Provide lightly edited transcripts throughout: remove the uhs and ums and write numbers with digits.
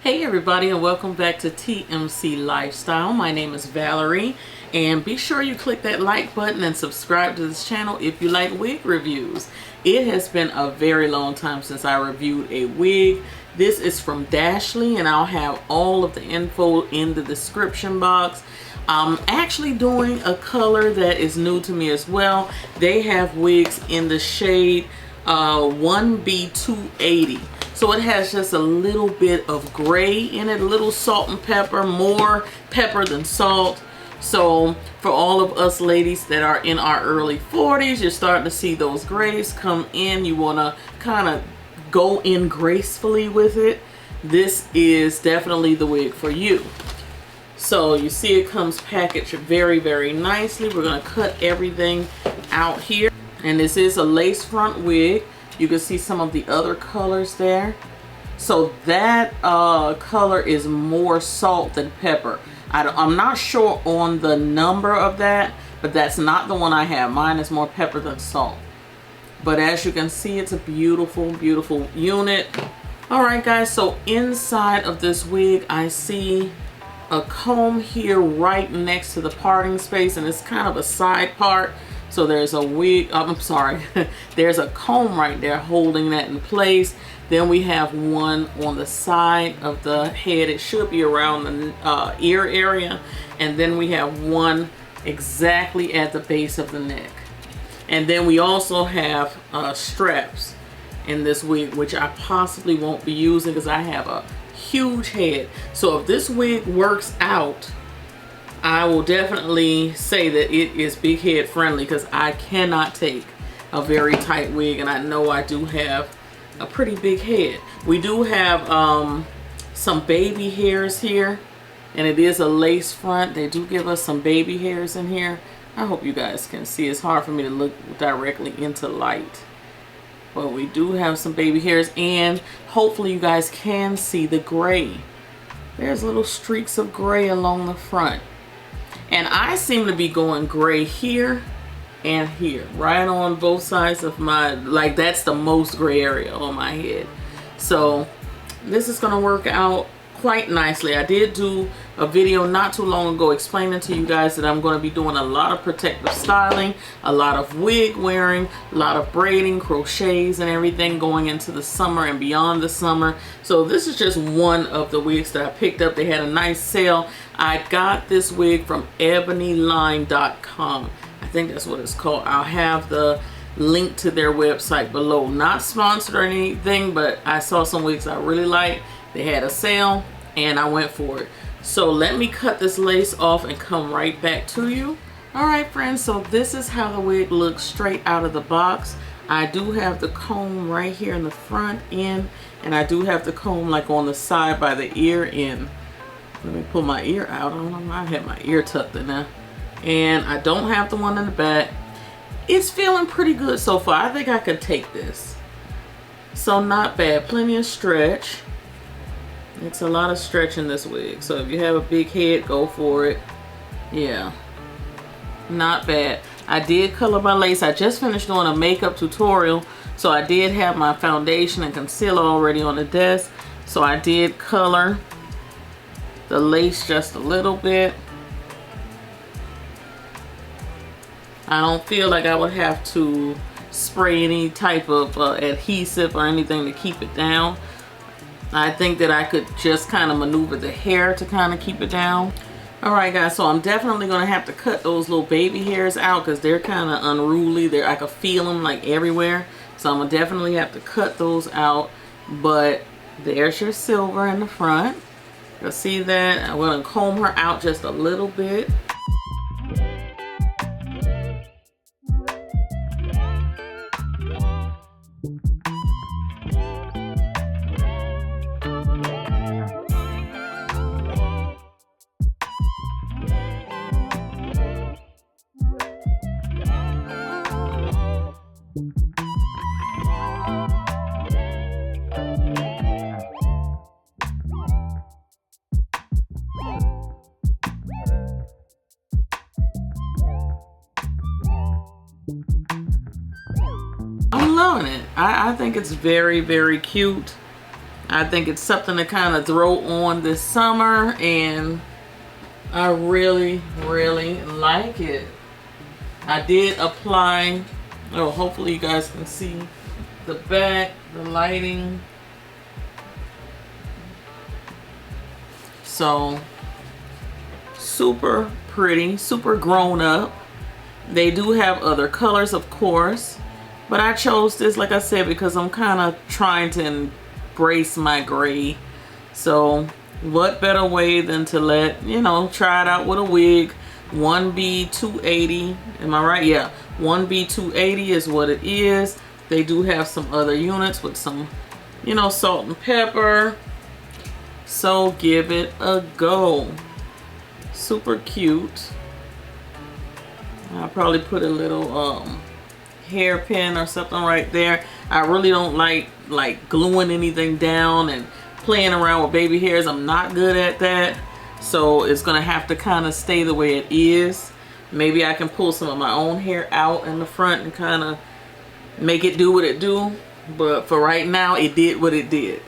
Hey everybody, and welcome back to TMCLyfestyle. My name is Valerie, and be sure you click that like button and subscribe to this channel if you like wig reviews. It has been a very long time since I reviewed a wig. This is from Dashley, and I'll have all of the info in the description box. I'm actually doing a color that is new to me as well. They have wigs in the shade 1B280. So it has just a little bit of gray in it, a little salt and pepper, more pepper than salt. So for all of us ladies that are in our early 40s, you're starting to see those grays come in. You want to kind of go in gracefully with it. This is definitely the wig for you. So you see it comes packaged very, very nicely. We're going to cut everything out here. And this is a lace front wig. You can see some of the other colors there. So that color is more salt than pepper. I'm not sure on the number of that, but that's not the one I have. Mine is more pepper than salt. But as you can see, it's a beautiful, beautiful unit. All right, guys, so inside of this wig, I see a comb here right next to the parting space, and it's kind of a side part. So there's a wig, I'm sorry, there's a comb right there holding that in place. Then we have one on the side of the head. It should be around the ear area. And then we have one exactly at the base of the neck. And then we also have straps in this wig, which I possibly won't be using because I have a huge head. So if this wig works out, I will definitely say that it is big head friendly, because I cannot take a very tight wig, and I know I do have a pretty big head. We do have some baby hairs here, and it is a lace front. They do give us some baby hairs in here. I hope you guys can see. It's hard for me to look directly into light, but we do have some baby hairs, and hopefully you guys can see the gray. There's little streaks of gray along the front. And I seem to be going gray here and here, right on both sides of my, like that's the most gray area on my head. So this is gonna work out quite nicely. I did do a video not too long ago explaining to you guys that I'm going to be doing a lot of protective styling, a lot of wig wearing, a lot of braiding, crochets and everything going into the summer and beyond the summer. So this is just one of the wigs that I picked up. They had a nice sale. I got this wig from ebonyline.com. I think that's what it's called. I'll have the link to their website below. Not sponsored or anything, but I saw some wigs I really liked. They had a sale and I went for it. So let me cut this lace off and come right back to you. All right, friends, so this is how the wig looks straight out of the box. I do have the comb right here in the front end, and I do have the comb like on the side by the ear end. Let me pull my ear out. I don't know why I have my ear tucked in there. And I don't have the one in the back. It's feeling pretty good so far. I think I could take this. So not bad, plenty of stretch. It's a lot of stretch in this wig. So if you have a big head, go for it. Yeah, not bad. I did color my lace. I just finished doing a makeup tutorial. So I did have my foundation and concealer already on the desk. So I did color the lace just a little bit. I don't feel like I would have to spray any type of adhesive or anything to keep it down. I think that I could just kind of maneuver the hair to kind of keep it down. All right, guys, so I'm definitely going to have to cut those little baby hairs out because they're kind of unruly. I can feel them like everywhere. So I'm going to definitely have to cut those out. But there's your silver in the front. You'll see that. I'm going to comb her out just a little bit. I'm loving it. I think it's very, very cute. I think it's something to kind of throw on this summer, and I really, really like it. I did apply, oh, hopefully you guys can see the back, the lighting. So, super pretty, super grown up. They do have other colors, of course, but I chose this, like I said, because I'm kind of trying to embrace my gray. So what better way than to let, you know, try it out with a wig. 1B280, am I right? Yeah, 1B280 is what it is. They do have some other units with some, you know, salt and pepper. So give it a go. Super cute. I'll probably put a little hairpin or something right there. I really don't like gluing anything down and playing around with baby hairs. I'm not good at that. So it's gonna have to kind of stay the way it is. Maybe I can pull some of my own hair out in the front and kind of make it do what it do. But for right now, it did what it did.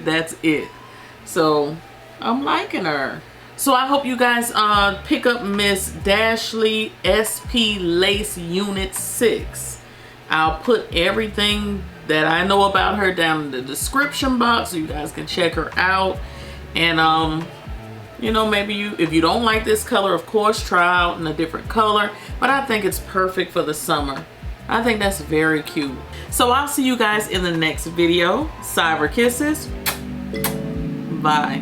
That's it. So I'm liking her. So I hope you guys pick up Miss Dashley SP Lace Unit 6. I'll put everything that I know about her down in the description box so you guys can check her out. And you know, maybe if you don't like this color, of course, try out in a different color. But I think it's perfect for the summer. I think that's very cute. So I'll see you guys in the next video. Cyber kisses. Bye.